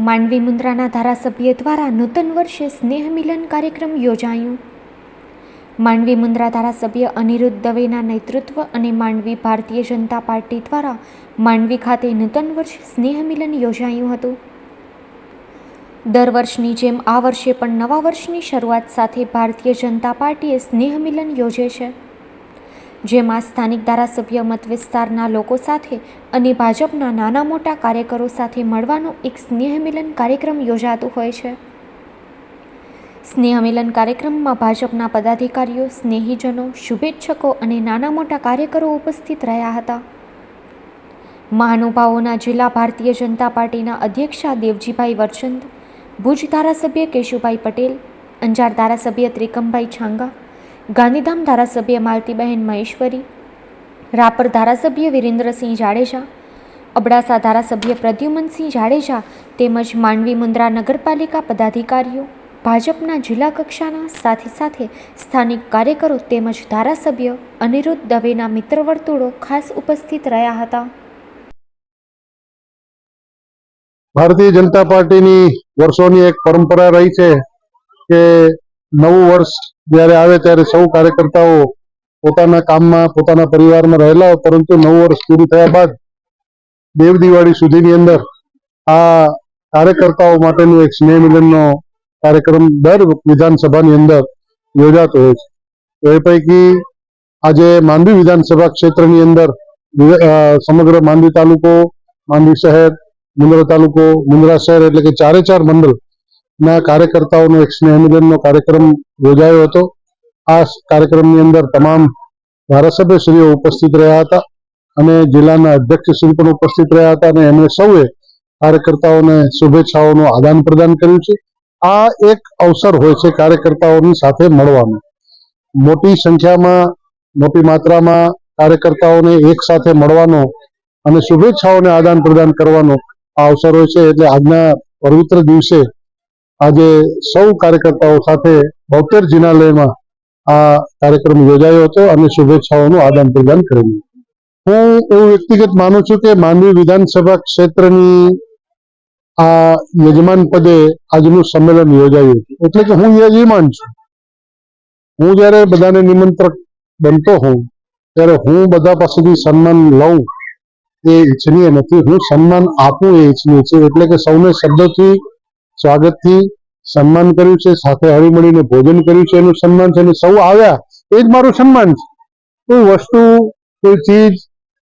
માંડવી મુન્દ્રાના ધારાસભ્ય દ્વારા નૂતન વર્ષે સ્નેહ મિલન કાર્યક્રમ યોજાયો। માંડવી મુન્દ્રા ધારાસભ્ય અનિરુદ્ધ દવેના નેતૃત્વ અને માંડવી ભારતીય જનતા પાર્ટી દ્વારા માંડવી ખાતે નૂતન વર્ષ સ્નેહ મિલન યોજાયું હતું। દર વર્ષની જેમ આ વર્ષે પણ નવા વર્ષની શરૂઆત સાથે ભારતીય જનતા પાર્ટીએ સ્નેહ મિલન યોજે છે, જેમાં સ્થાનિક ધારાસભ્ય મત વિસ્તારના લોકો સાથે અને ભાજપના નાના મોટા કાર્યકરો સાથે મળવાનો એક સ્નેહ મિલન કાર્યક્રમ યોજાતો હોય છે। સ્નેહ મિલન કાર્યક્રમમાં ભાજપના પદાધિકારીઓ, સ્નેહીજનો, શુભેચ્છકો અને નાના મોટા કાર્યકરો ઉપસ્થિત રહ્યા હતા। મહાનુભાવોના જિલ્લા ભારતીય જનતા પાર્ટીના અધ્યક્ષા દેવજીભાઈ વરચંદ, ભુજ ધારાસભ્ય કેશુભાઈ પટેલ, અંજાર ધારાસભ્ય ત્રિકમભાઈ છાંગા, ગાંધીધામ ધારાસભ્ય માલતીબહેન મહેશ્વરી, રાપર ધારાસભ્ય વિરેન્દ્રસિંહ જાડેજા, અબડાસા ધારાસભ્ય પ્રદ્યુમનસિંહ જાડેજા તેમજ માંડવી મુન્દ્રા નગરપાલિકા પદાધિકારીઓ, ભાજપના જિલ્લા કક્ષાના સાથે સ્થાનિક કાર્યકરો તેમજ ધારાસભ્ય અનિરુદ્ધ દવેના મિત્ર વર્તુળો ખાસ ઉપસ્થિત રહ્યા હતા। ભારતીય જનતા પાર્ટીની વર્ષોની એક પરંપરા રહી છે કે નવું વર્ષ જ્યારે આવે ત્યારે સૌ કાર્યકર્તાઓ પોતાના કામમાં, પોતાના પરિવારમાં રહેલા હોય, પરંતુ નવું વર્ષ પૂરું થયા બાદ દેવ દિવાળી સુધીની અંદર આ કાર્યકર્તાઓ માટેનું એક સ્નેહ મિલનનો કાર્યક્રમ દર વિધાનસભાની અંદર યોજાતો હોય છે। તો એ પૈકી આજે માંડવી વિધાનસભા ક્ષેત્રની અંદર સમગ્ર માંડવી તાલુકો, માંડવી શહેર, મુન્દ્રા તાલુકો, મુન્દ્રા શહેર એટલે કે ચારે ચાર મંડળના કાર્યકર્તાઓનો એક સ્નેહ મિલનનો કાર્યક્રમ યોજાયો હતો। આ કાર્યક્રમની અંદર તમામ ધારાસભ્યશ્રીઓ ઉપસ્થિત રહ્યા હતા અને જિલ્લાના અધ્યક્ષશ્રી પણ ઉપસ્થિત રહ્યા હતા અને એમણે સૌએ કાર્યકર્તાઓને શુભેચ્છાઓનું આદાન પ્રદાન કર્યું છે। આ એક અવસર હોય છે કાર્યકર્તાઓની સાથે મળવાનો, મોટી સંખ્યામાં, મોટી માત્રામાં કાર્યકર્તાઓને એક સાથે મળવાનો અને શુભેચ્છાઓને આદાન પ્રદાન કરવાનો આ અવસર હોય છે। એટલે આજના પવિત્ર દિવસે આજે સૌ કાર્યકર્તાઓ સાથે બોતેર જિનાલયમાં આ કાર્યક્રમ યોજાયો હતો અને શુભેચ્છાઓનું આદાન પ્રદાન કરેલું। હું એવું વ્યક્તિગત માનું છું કે માંડવી વિધાનસભા ક્ષેત્રની આ યજમાન પદે આજનું સંમેલન યોજાયું હતું, એટલે કે હું યજમાન છું। હું જ્યારે બધાને નિમંત્રક બનતો હોઉં ત્યારે હું બધા પાસેથી સન્માન લઉં એ ઈચ્છનીય નથી, હું સન્માન આપું એ ઈચ્છનીય છે। એટલે કે સૌને શબ્દોથી, સ્વાગતથી સન્માન કર્યું છે, સાથે હળી મળીને ભોજન કર્યું છે એનું સન્માન છે, અને સૌ આવ્યા એ જ મારું સન્માન છે। કોઈ વસ્તુ, કોઈ ચીજ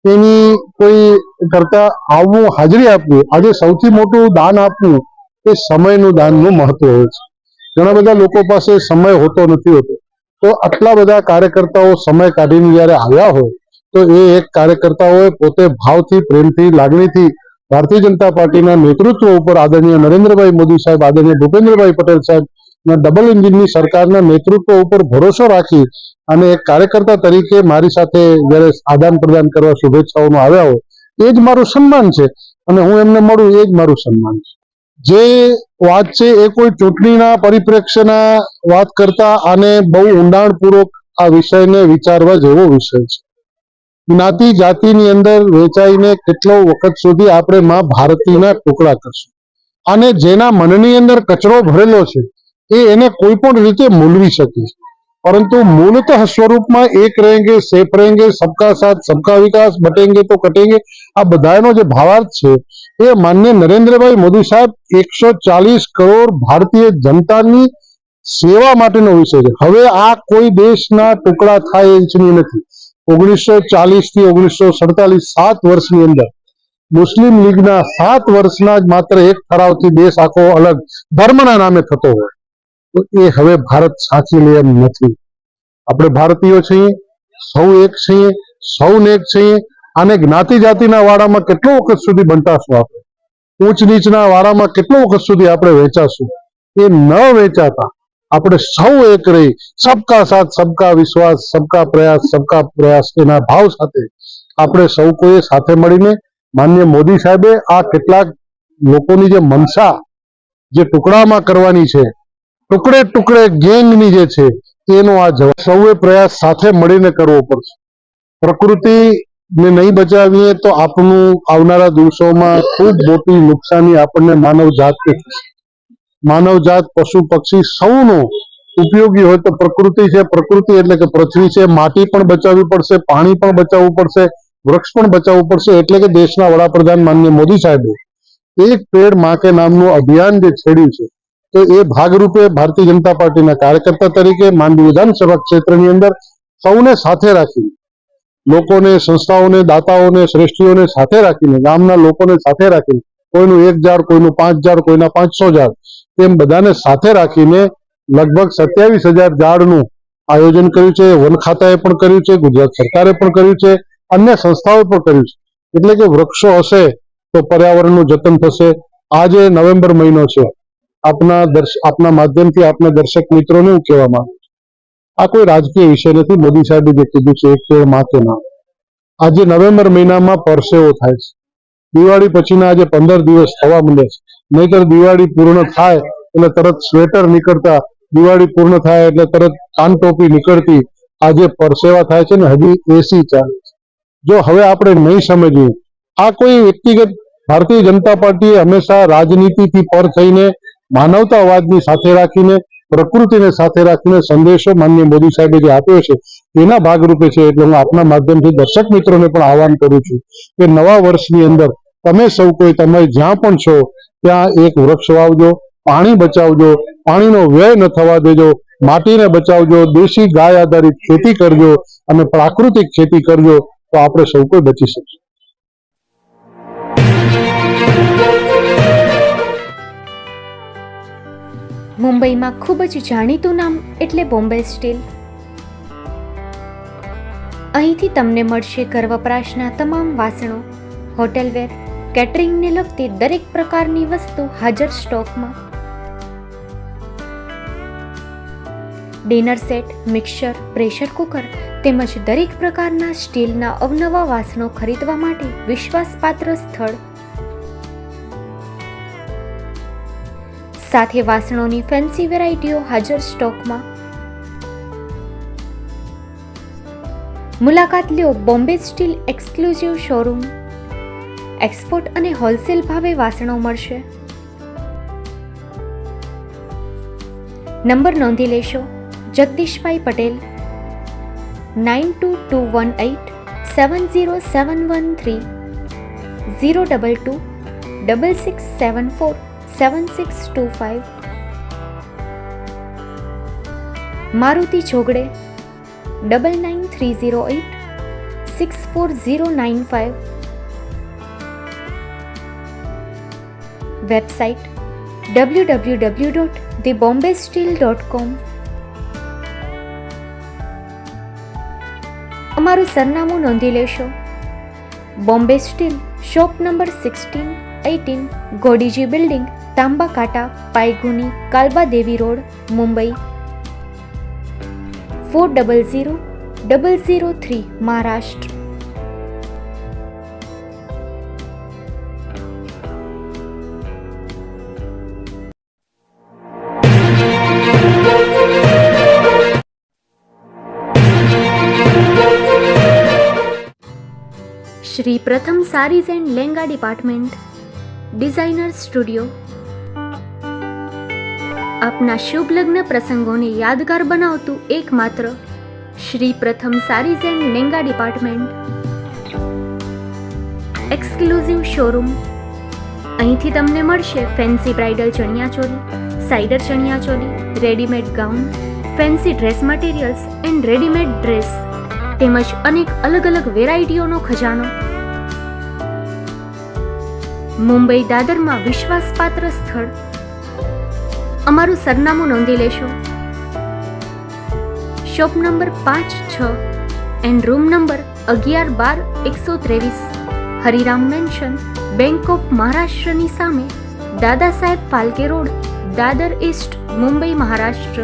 એની કોઈ કરતા આવવું, હાજરી આપવી, આજે સૌથી મોટું દાન આપવું એ સમયનું દાનનું મહત્વ હોય છે। ઘણા બધા લોકો પાસે સમય હોતો નથી હોતો, તો આટલા બધા કાર્યકર્તાઓ સમય કાઢીને જ્યારે આવ્યા હોય તો એ એક કાર્યકર્તાઓએ પોતે ભાવથી, પ્રેમથી, લાગણીથી ભારતીય જનતા પાર્ટીના નેતૃત્વ ઉપર આદરણીય નરેન્દ્રભાઈ મોદી સાહેબ, આદરણીય ભૂપેન્દ્રભાઈ પટેલ સાહેબના ડબલ એન્જિનની સરકારના નેતૃત્વ ઉપર ભરોસો રાખી અને એક કાર્યકર્તા તરીકે મારી સાથે જ્યારે આદાન પ્રદાન કરવા શુભેચ્છાઓમાં આવ્યા હોય એ જ મારું સન્માન છે અને હું એમને મળું એ જ મારું સન્માન છે। જે વાત છે એ કોઈ ચૂંટણીના પરિપ્રેક્ષ્યના વાત કરતા આને બહુ ઊંડાણપૂર્વક આ વિષયને વિચારવા જેવો વિષય છે। જ્ઞાતિ જાતિની અંદર વેચાઈને કેટલો વખત સુધી આપણે માં ભારતીના ટુકડા કરશું, અને જેના મનની અંદર કચરો ભરેલો છે એ એને કોઈ પણ રીતે મૂલવી શકે છે, પરંતુ મૂળતઃ સ્વરૂપમાં એક રહેંગે, સેફ રહેંગે, સબકા સાથ સબકા વિકાસ, બટેંગે તો કટેંગે, આ બધાનો જે ભાવાર્થ છે એ માનનીય નરેન્દ્રભાઈ મોદી સાહેબ 140 કરોડ ભારતીય જનતાની સેવા માટેનો વિષય છે। હવે આ કોઈ દેશના ટુકડા થાય એ ઈચ્છનીય નથી। 1940 થી 1947 7 વર્ષની અંદર મુસ્લિમ લીગના 7 વર્ષના જ માત્ર એક ઠરાવથી દેશ આખો અલગ ધર્મના નામે થતો હોય તો એ હવે ભારત સાચી લે એમ નથી। આપણે ભારતીયો છીએ, સૌ એક છીએ, સૌને એક છીએ। આને જ્ઞાતિ જાતિના વાડામાં કેટલો વખત સુધી બંટાશું, આપણે ઊંચ નીચના વાડામાં કેટલો વખત સુધી આપણે વેચાશું? એ ન વેચાતા આપણે સૌ એક રહી, સબકા સાથ સબકા વિશ્વાસ, સબકા પ્રયાસ એના ભાવ સાથે આપણે સૌ કોઈ સાથે મળીને માનનીય મોદી સાહેબે આ કેટલાક લોકોની જે મનસા જે ટુકડામાં કરવાની છે, ટુકડે ટુકડે ગેંગની જે છે એનો આ જવાબ સૌએ પ્રયાસ સાથે મળીને કરવો પડશે। પ્રકૃતિ ને નહીં બચાવીએ તો આપણું આવનારા દિવસોમાં ખૂબ મોટી નુકસાની આપણને માનવજાતને થશે. માનવજાત, પશુ પક્ષી સૌનો ઉપયોગી હોય તો પ્રકૃતિ છે. પ્રકૃતિ એટલે કે પૃથ્વી છે. માટી પણ બચાવવી પડશે, પાણી પણ બચાવવું પડશે, વૃક્ષ પણ બચાવવું પડશે. એટલે કે દેશના વડાપ્રધાન માનનીય મોદી સાહેબે એક પેડ માં કે નામનું અભિયાન જે છેડ્યું છે, તો એ ભાગરૂપે ભારતીય જનતા પાર્ટીના કાર્યકર્તા તરીકે માંડવી વિધાનસભા ક્ષેત્રની અંદર સૌને સાથે રાખી, લોકોને, સંસ્થાઓને, દાતાઓને, શ્રેષ્ઠીઓને સાથે રાખીને, ગામના લોકોને સાથે રાખીને, કોઈનું 1 ઝાડ, કોઈનું 5 ઝાડ, કોઈના 500 ઝાડ, તેમ બધાને સાથે રાખીને લગભગ 27,000 ઝાડનું આયોજન કર્યું છે. વન ખાતાએ પણ કર્યું છે, ગુજરાત સરકારે પણ કર્યું છે, અન્ય સંસ્થાઓએ પણ કર્યું છે. એટલે કે વૃક્ષો હશે તો પર્યાવરણનું જતન થશે. આજે નવેમ્બર મહિનો છે. આપના માધ્યમથી આપના દર્શક મિત્રોને હું કહેવા માંગુ છું, આ કોઈ રાજકીય વિષય નથી. મોદી સાહેબે જે કીધું છે, એક પેડ માં કે નામ. આજે નવેમ્બર મહિનામાં પરસેવો થાય છે. દિવાળી પછીના આજે 15 દિવસ થવા માંડે છે. નહીતર દિવાળી પૂર્ણ થાય એટલે તરત સ્વેટર નીકળતા, દિવાળી પૂર્ણ થાય એટલે તરત કાન ટોપી નીકળતી. આજે પરસેવા થાય છે ને હજી એસી ચાલે છે. જો હવે આપણે નહીં સમજીએ, આ કોઈ વ્યક્તિગત, ભારતીય જનતા પાર્ટીએ હંમેશા રાજનીતિથી પર થઈને માનવતાવાદની સાથે રાખીને, પ્રકૃતિને સાથે રાખીને સંદેશો માનનીય મોદી સાહેબે જે આપ્યો છે તેના ભાગરૂપે છે. એટલે હું આપના માધ્યમથી દર્શક મિત્રોને પણ આહવાન કરું છું કે નવા વર્ષની અંદર તમે સૌ કોઈ, તમે જ્યાં પણ છો ત્યાં એક વૃક્ષ વાવજો, પાણી બચાવજો, પાણીનો વ્યય ન થવા દેજો, માટીને બચાવજો, દેશી ગાય આધારિત ખેતી કરજો અને પ્રાકૃતિક ખેતી કરજો, તો આપણે સૌ કોઈ બચી શકીએ. મુંબઈમાં ખૂબ જ જાણીતું નામ એટલે બોમ્બે સ્ટીલ. અહીંથી તમને મળશે ઘર વપરાશના તમામ વાસણો, હોટેલવેર, કેટરિંગને લગતી દરેક પ્રકારની વસ્તુ હાજર સ્ટોકમાં. Dinner set, mixer, pressure cooker તેમજ દરેક પ્રકારના સ્ટીલના અવનવા વાસણો ખરીદવા માટે વિશ્વાસપાત્ર સ્થળ. સાથે વાસણોની ફેન્સી વેરાયટીઓ હાજર સ્ટોકમાં. મુલાકાત લ્યો Bombay steel exclusive showroom. Export અને હોલસેલ ભાવે વાસણો મળશે. નંબર નોંધી લેશો: જગદીશભાઈ પટેલ, 9221870713, 022 6674 7625. મારુતિ જોગડે, 9930864095. Website www.thebombasteel.com. અમારું સરનામું નોંધી લેશો: Bombay steel, shop number 16-18, Godiji building, Tamba Kanta, Pydhonie, Kalba Devi road, Mumbai 400003, Maharashtra. Shri Pratham sarees and lehenga department, designer studio. આપના શુભ લગ્ન પ્રસંગોને યાદગાર બનાવતું એકમાત્ર Shri Pratham sarees and lehenga department, exclusive showroom. અહીંથી તમને મળશે fancy bridal chaniya choli, cider chaniya choli, readymade gown, fancy dress materials and readymade dress તેમજ અનેક અલગ અલગ વેરાયટીઓનો ખજાનો. મુંબઈ દાદરમાં વિશ્વાસપાત્ર સ્થળ. અમારું સરનામું નોંધી લેશો: shop number 5-6 and room number 11-12-123, Hariram mansion, bank of મહારાષ્ટ્રની સામે, દાદા સાહેબ ફાલ્કે રોડ, દાદર ઈસ્ટ, મુંબઈ, મહારાષ્ટ્ર.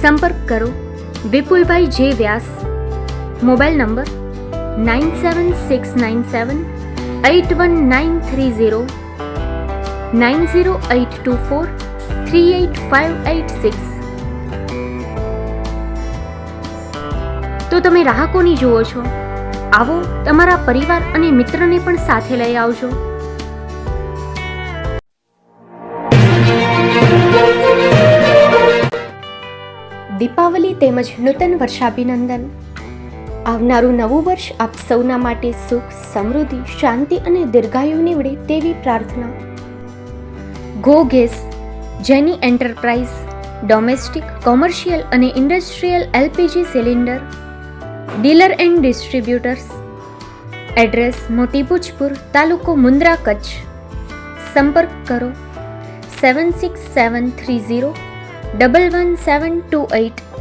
સંપર્ક કરો વિપુલભાઈ જે વ્યાસ. Mobile number 9769781930, 9082438586. તો તમે રાહ કોની જુઓ છો? આવો, તમારા પરિવાર અને મિત્રને પણ સાથે લઈ આવજો. દીપાવલી તેમજ નૂતન વર્ષાભિનંદન. આવનારું નવું વર્ષ આપ સૌના માટે સુખ, સમૃદ્ધિ, શાંતિ અને દીર્ઘાયુ નીવડે તેવી પ્રાર્થના. ગો ગેસ, જેની એન્ટરપ્રાઇઝ, ડોમેસ્ટિક, કોમર્શિયલ અને industrial LPG cylinder dealer and distributors. Address મોટી ભુજપુર, તાલુકો મુન્દ્રા, કચ્છ. સંપર્ક કરો 7673011728.